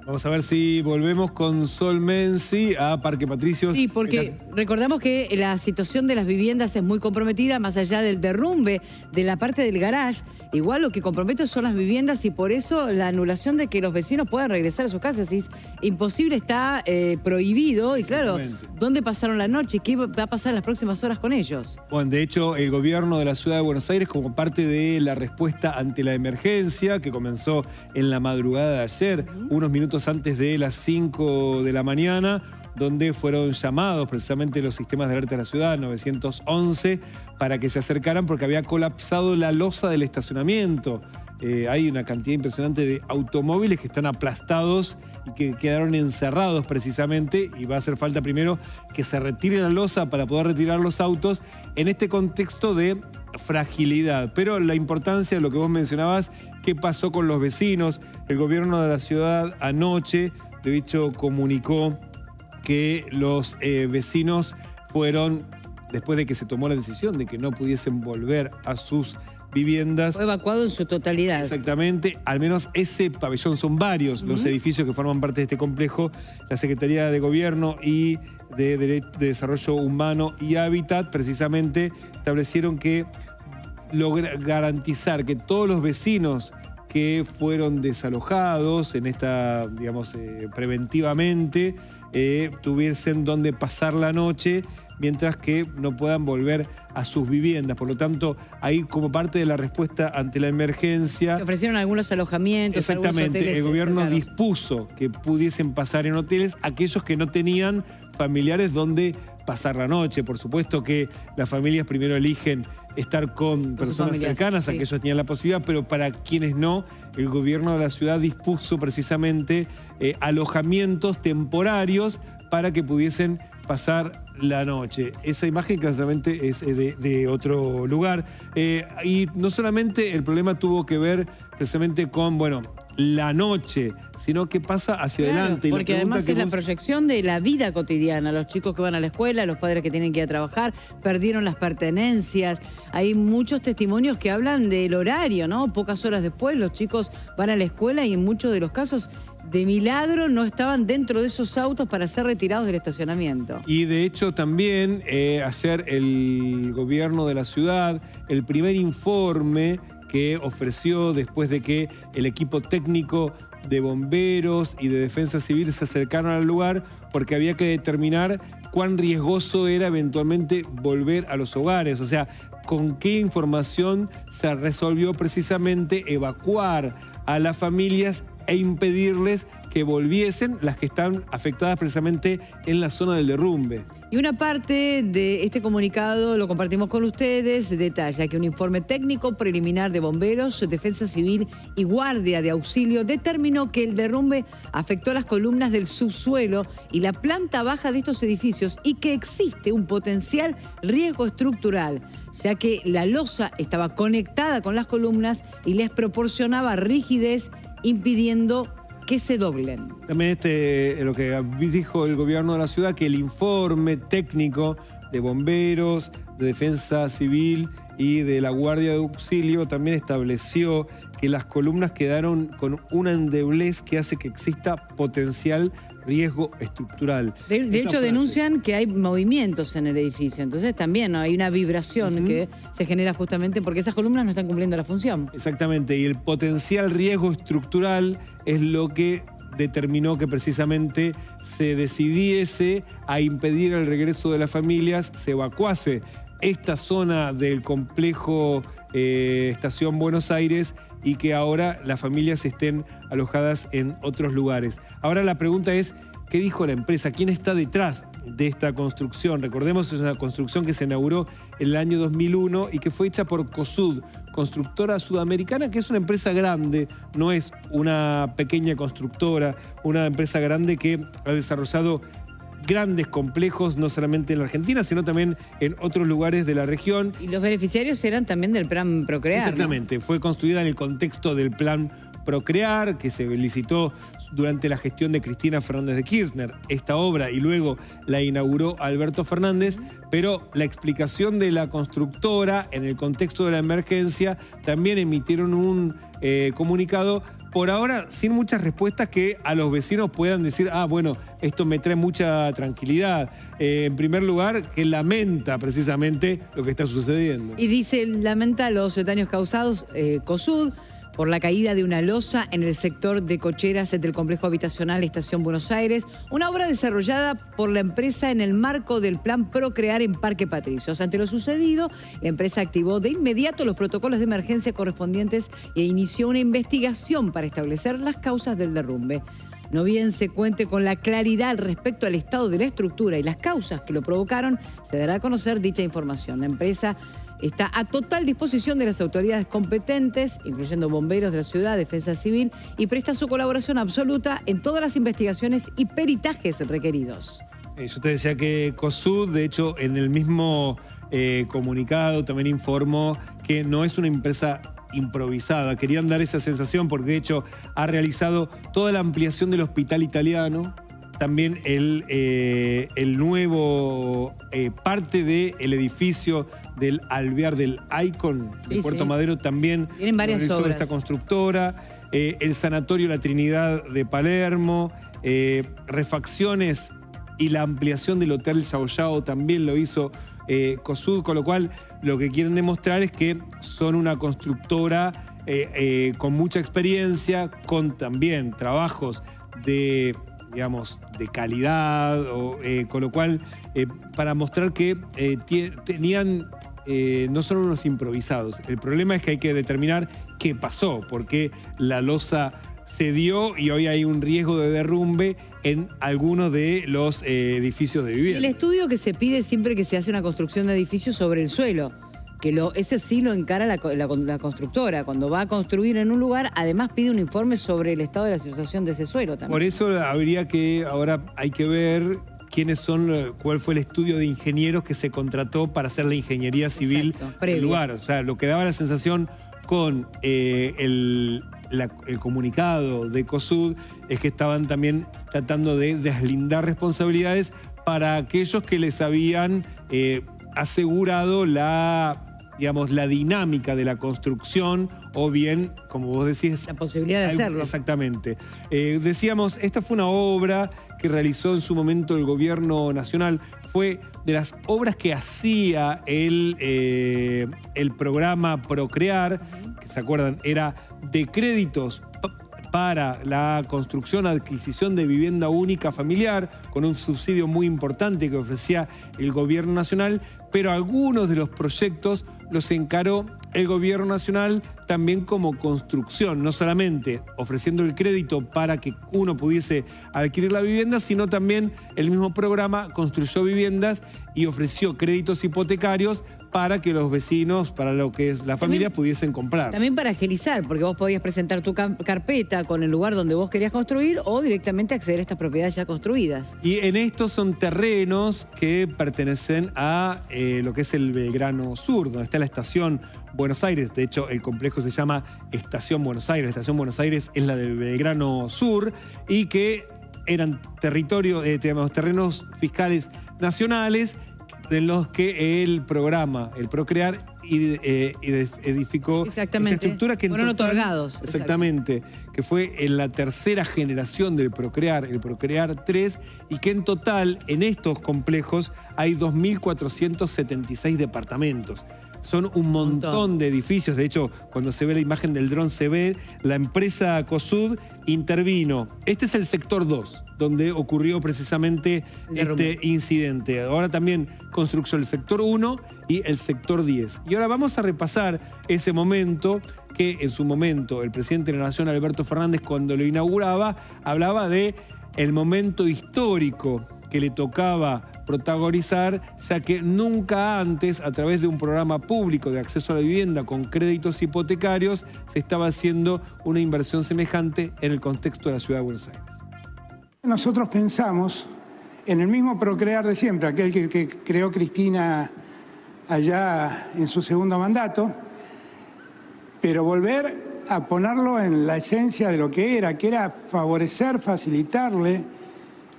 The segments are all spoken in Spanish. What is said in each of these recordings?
Vamos a ver si volvemos con Sol Menzi a Parque Patricios. Sí, porque recordamos que la situación de las viviendas es muy comprometida, más allá del derrumbe de la parte del garage. Igual lo que compromete son las viviendas y por eso la anulación de que los vecinos puedan regresar a sus casas es imposible, está prohibido. Y claro, ¿dónde pasaron la noche? ¿Qué va a pasar en las próximas horas con ellos? Bueno, de hecho, el gobierno de la Ciudad de Buenos Aires, como parte de la respuesta ante la emergencia, que comenzó en la madrugada de ayer, unos minutos antes de las 5 de la mañana, donde fueron llamados precisamente los sistemas de alerta de la ciudad, 911, para que se acercaran porque había colapsado la losa del estacionamiento. Hay una cantidad impresionante de automóviles que están aplastados y que quedaron encerrados precisamente, y va a hacer falta primero que se retire la losa para poder retirar los autos en este contexto de fragilidad. Pero la importancia de lo que vos mencionabas, qué pasó con los vecinos. El gobierno de la ciudad anoche, de hecho, comunicó que los vecinos fueron, después de que se tomó la decisión de que no pudiesen volver a sus viviendas. Fue evacuado en su totalidad. Exactamente, al menos ese pabellón, son varios los edificios que forman parte de este complejo. La Secretaría de Gobierno y de Desarrollo Humano y Hábitat precisamente establecieron que garantizar que todos los vecinos que fueron desalojados en esta, digamos, preventivamente, tuviesen donde pasar la noche, mientras que no puedan volver a sus viviendas. Por lo tanto, ahí como parte de la respuesta ante la emergencia... Se ofrecieron algunos alojamientos. Exactamente, algunos hoteles, el gobierno dispuso que pudiesen pasar en hoteles aquellos que no tenían familiares donde pasar la noche. Por supuesto que las familias primero eligen estar con personas cercanas, aquellos que tenían la posibilidad, pero para quienes no, el gobierno de la ciudad dispuso precisamente alojamientos temporarios para que pudiesen pasar la noche. Esa imagen claramente es de otro lugar. Y no solamente el problema tuvo que ver precisamente con, bueno, la noche, sino que pasa hacia adelante. Porque y además es la proyección de la vida cotidiana. Los chicos que van a la escuela, los padres que tienen que ir a trabajar, perdieron las pertenencias. Hay muchos testimonios que hablan del horario, ¿no? Pocas horas después los chicos van a la escuela y en muchos de los casos, de milagro, no estaban dentro de esos autos para ser retirados del estacionamiento. Y de hecho también ayer el gobierno de la ciudad, el primer informe que ofreció después de que el equipo técnico de bomberos y de defensa civil se acercaron al lugar, porque había que determinar cuán riesgoso era eventualmente volver a los hogares. O sea, con qué información se resolvió precisamente evacuar a las familias e impedirles que volviesen, las que están afectadas precisamente en la zona del derrumbe. Y una parte de este comunicado lo compartimos con ustedes, detalla que un informe técnico preliminar de bomberos, defensa civil y guardia de auxilio determinó que el derrumbe afectó las columnas del subsuelo y la planta baja de estos edificios y que existe un potencial riesgo estructural, ya que la losa estaba conectada con las columnas y les proporcionaba rigidez, impidiendo que se doblen. También lo que dijo el gobierno de la ciudad, que el informe técnico de bomberos, de defensa civil y de la guardia de auxilio también estableció que las columnas quedaron con una endeblez que hace que exista potencial riesgo estructural. De hecho, denuncian que hay movimientos en el edificio, entonces también, ¿no?, hay una vibración que se genera justamente porque esas columnas no están cumpliendo la función. Exactamente, y el potencial riesgo estructural es lo que determinó que precisamente se decidiese a impedir el regreso de las familias, se evacuase esta zona del complejo Estación Buenos Aires y que ahora las familias estén alojadas en otros lugares. Ahora la pregunta es, ¿qué dijo la empresa? ¿Quién está detrás de esta construcción? Recordemos, es una construcción que se inauguró en el año 2001 y que fue hecha por COSUD, constructora sudamericana, que es una empresa grande, no es una pequeña constructora, una empresa grande que ha desarrollado grandes complejos, no solamente en la Argentina, sino también en otros lugares de la región. Y los beneficiarios eran también del Plan Procrear. Exactamente, ¿no? Fue construida en el contexto del Plan Procrear, que se licitó durante la gestión de Cristina Fernández de Kirchner, esta obra, y luego la inauguró Alberto Fernández, pero la explicación de la constructora en el contexto de la emergencia también emitieron un comunicado por ahora sin muchas respuestas que a los vecinos puedan decir, ah, bueno, esto me trae mucha tranquilidad. En primer lugar, que lamenta precisamente lo que está sucediendo. Y dice, lamenta los daños causados, COSUD, por la caída de una losa en el sector de cocheras del complejo habitacional Estación Buenos Aires, una obra desarrollada por la empresa en el marco del plan Procrear en Parque Patricios. Ante lo sucedido, la empresa activó de inmediato los protocolos de emergencia correspondientes e inició una investigación para establecer las causas del derrumbe. No bien se cuente con la claridad respecto al estado de la estructura y las causas que lo provocaron, se dará a conocer dicha información. La empresa está a total disposición de las autoridades competentes, incluyendo bomberos de la ciudad, defensa civil, y presta su colaboración absoluta en todas las investigaciones y peritajes requeridos. Yo te decía que COSUD, de hecho, en el mismo comunicado también informó que no es una empresa improvisada. Querían dar esa sensación porque, de hecho, ha realizado toda la ampliación del hospital italiano, también el nuevo parte del edificio del alvear del Icon de Puerto Madero también tienen varias realizó obras. Esta constructora, el Sanatorio La Trinidad de Palermo, refacciones y la ampliación del Hotel Yao Yao también lo hizo COSUD, con lo cual lo que quieren demostrar es que son una constructora con mucha experiencia, con también trabajos de, digamos, de calidad, con lo cual para mostrar que tenían, no son unos improvisados. El problema es que hay que determinar qué pasó, porque la losa se dio y hoy hay un riesgo de derrumbe en algunos de los edificios de vivienda. El estudio que se pide siempre que se hace una construcción de edificios sobre el suelo, que ese sí lo encara la constructora. Cuando va a construir en un lugar, además pide un informe sobre el estado de la situación de ese suelo también. Por eso ahora hay que ver cuál fue el estudio de ingenieros que se contrató para hacer la ingeniería civil del lugar. O sea, lo que daba la sensación con el comunicado de COSUD es que estaban también tratando de deslindar responsabilidades para aquellos que les habían asegurado la dinámica de la construcción, o bien, como vos decís, la posibilidad de hacerlo. Exactamente. Decíamos, esta fue una obra que realizó en su momento el gobierno nacional. Fue de las obras que hacía el programa Procrear, que se acuerdan, era de créditos para la construcción, adquisición de vivienda única familiar, con un subsidio muy importante que ofrecía el gobierno nacional, pero algunos de los proyectos los encaró el gobierno nacional también como construcción, no solamente ofreciendo el crédito para que uno pudiese adquirir la vivienda, sino también el mismo programa construyó viviendas y ofreció créditos hipotecarios para que los vecinos, para lo que es la familia, pudiesen comprar. También para agilizar, porque vos podías presentar tu carpeta con el lugar donde vos querías construir o directamente acceder a estas propiedades ya construidas. Y en estos son terrenos que pertenecen a lo que es el Belgrano Sur, donde está la estación Buenos Aires. De hecho, el complejo se llama Estación Buenos Aires. La estación Buenos Aires es la del Belgrano Sur y que eran terrenos fiscales nacionales de los que el programa, el Procrear, edificó esta estructura que fueron otorgados. Exactamente, que fue en la tercera generación del Procrear, el Procrear 3, y que en total en estos complejos hay 2.476 departamentos. Son un montón de edificios. De hecho, cuando se ve la imagen del dron se ve, la empresa COSUD intervino. Este es el sector 2, donde ocurrió precisamente este incidente. Ahora también construyó el sector 1 y el sector 10. Y ahora vamos a repasar ese momento que en su momento el presidente de la Nación, Alberto Fernández, cuando lo inauguraba, hablaba de el momento histórico que le tocaba protagonizar, ya que nunca antes, a través de un programa público de acceso a la vivienda con créditos hipotecarios, se estaba haciendo una inversión semejante en el contexto de la ciudad de Buenos Aires. Nosotros pensamos en el mismo Procrear de siempre, aquel que creó Cristina allá en su segundo mandato, pero volver a ponerlo en la esencia de lo que era favorecer, facilitarle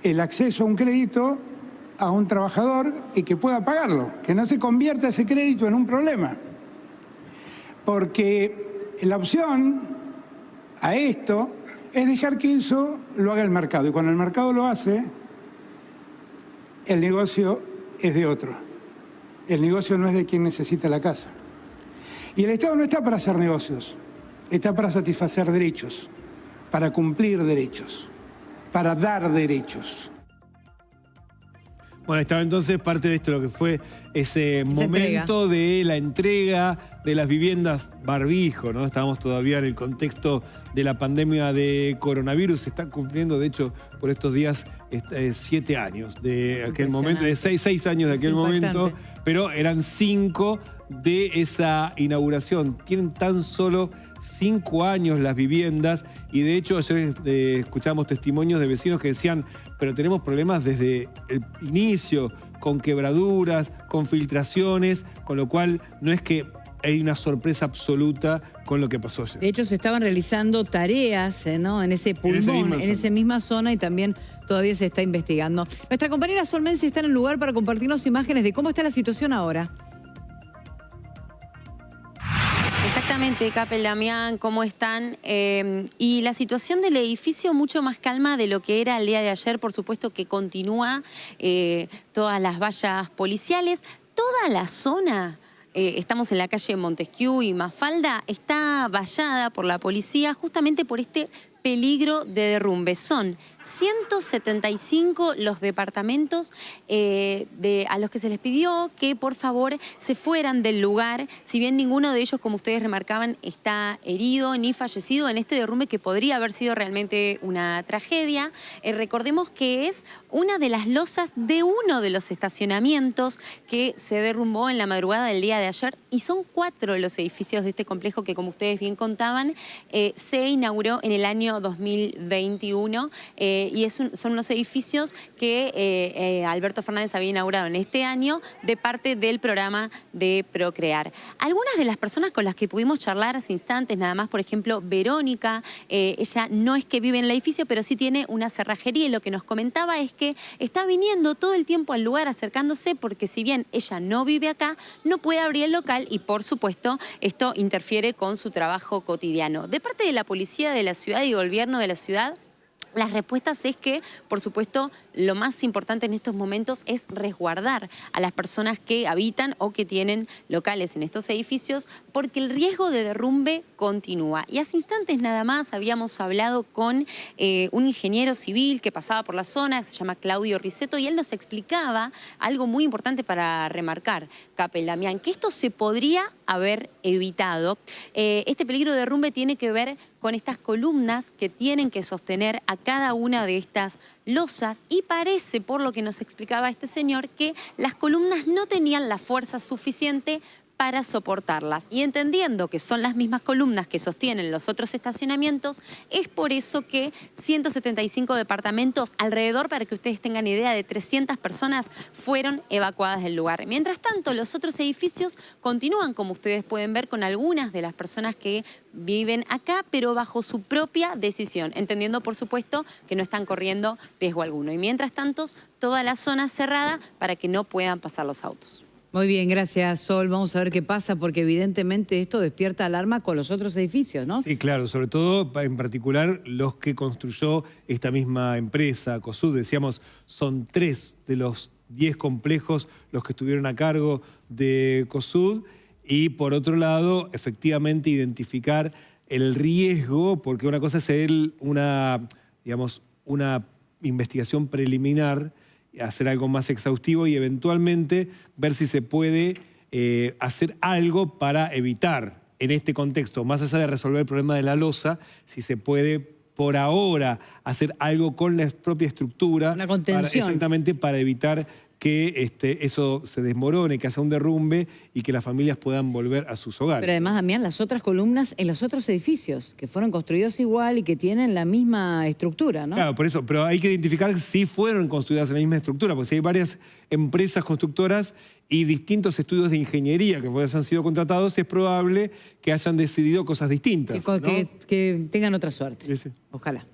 el acceso a un crédito a un trabajador y que pueda pagarlo, que no se convierta ese crédito en un problema. Porque la opción a esto es dejar que eso lo haga el mercado. Y cuando el mercado lo hace, el negocio es de otro. El negocio no es de quien necesita la casa. Y el Estado no está para hacer negocios, está para satisfacer derechos, para cumplir derechos, para dar derechos. Bueno, estaba entonces parte de esto, lo que fue ese momento de la entrega de las viviendas barbijo, ¿no? Estábamos todavía en el contexto de la pandemia de coronavirus. Se están cumpliendo, de hecho, por estos días, 7 años de aquel momento, de 6 años de aquel momento, pero eran 5 de esa inauguración. Tienen tan solo 5 años las viviendas y de hecho ayer escuchábamos testimonios de vecinos que decían, pero tenemos problemas desde el inicio, con quebraduras, con filtraciones, con lo cual no es que hay una sorpresa absoluta con lo que pasó ayer. De hecho, se estaban realizando tareas, ¿no? En ese pulmón, en esa misma zona y también todavía se está investigando. Nuestra compañera Sol Menzi está en el lugar para compartirnos imágenes de cómo está la situación ahora. Exactamente, Capel, Damián, ¿cómo están? Y la situación del edificio mucho más calma de lo que era el día de ayer, por supuesto que continúa todas las vallas policiales, toda la zona. Estamos en la calle Montesquieu y Mafalda, está vallada por la policía justamente por este peligro de derrumbe. Son 175 los departamentos a los que se les pidió que por favor se fueran del lugar, si bien ninguno de ellos, como ustedes remarcaban, está herido ni fallecido en este derrumbe que podría haber sido realmente una tragedia. Recordemos que es una de las losas de uno de los estacionamientos que se derrumbó en la madrugada del día de ayer y son 4 los edificios de este complejo que, como ustedes bien contaban, se inauguró en el año 2021 y son unos edificios que Alberto Fernández había inaugurado en este año de parte del programa de Procrear. Algunas de las personas con las que pudimos charlar hace instantes, nada más, por ejemplo, Verónica, ella no es que vive en el edificio, pero sí tiene una cerrajería y lo que nos comentaba es que está viniendo todo el tiempo al lugar, acercándose, porque si bien ella no vive acá, no puede abrir el local y, por supuesto, esto interfiere con su trabajo cotidiano. De parte de la policía de la ciudad y gobierno de la ciudad, las respuestas es que, por supuesto, lo más importante en estos momentos es resguardar a las personas que habitan o que tienen locales en estos edificios, porque el riesgo de derrumbe continúa. Y hace instantes nada más habíamos hablado con un ingeniero civil que pasaba por la zona, se llama Claudio Riseto, y él nos explicaba algo muy importante para remarcar, Capel, Damián, que esto se podría haber evitado. Este peligro de derrumbe tiene que ver con estas columnas que tienen que sostener a cada una de estas losas y parece, por lo que nos explicaba este señor, que las columnas no tenían la fuerza suficiente para soportarlas. Y entendiendo que son las mismas columnas que sostienen los otros estacionamientos, es por eso que 175 departamentos, alrededor, para que ustedes tengan idea, de 300 personas fueron evacuadas del lugar. Mientras tanto, los otros edificios continúan, como ustedes pueden ver, con algunas de las personas que viven acá, pero bajo su propia decisión, entendiendo, por supuesto, que no están corriendo riesgo alguno. Y mientras tanto, toda la zona cerrada para que no puedan pasar los autos. Muy bien, gracias, Sol. Vamos a ver qué pasa, porque evidentemente esto despierta alarma con los otros edificios, ¿no? Sí, claro, sobre todo, en particular, los que construyó esta misma empresa, COSUD. Decíamos, son 3 de los 10 complejos los que estuvieron a cargo de COSUD. Y por otro lado, efectivamente, identificar el riesgo, porque una cosa es una investigación preliminar, hacer algo más exhaustivo y eventualmente ver si se puede hacer algo para evitar, en este contexto, más allá de resolver el problema de la losa, si se puede por ahora hacer algo con la propia estructura. Una contención. Exactamente, para evitar que eso se desmorone, que haya un derrumbe y que las familias puedan volver a sus hogares. Pero además, Damián, las otras columnas en los otros edificios, que fueron construidos igual y que tienen la misma estructura, ¿no? Claro, por eso, pero hay que identificar si fueron construidas en la misma estructura, porque si hay varias empresas constructoras y distintos estudios de ingeniería que han sido contratados, es probable que hayan decidido cosas distintas, ¿no? Que tengan otra suerte. Sí. Ojalá.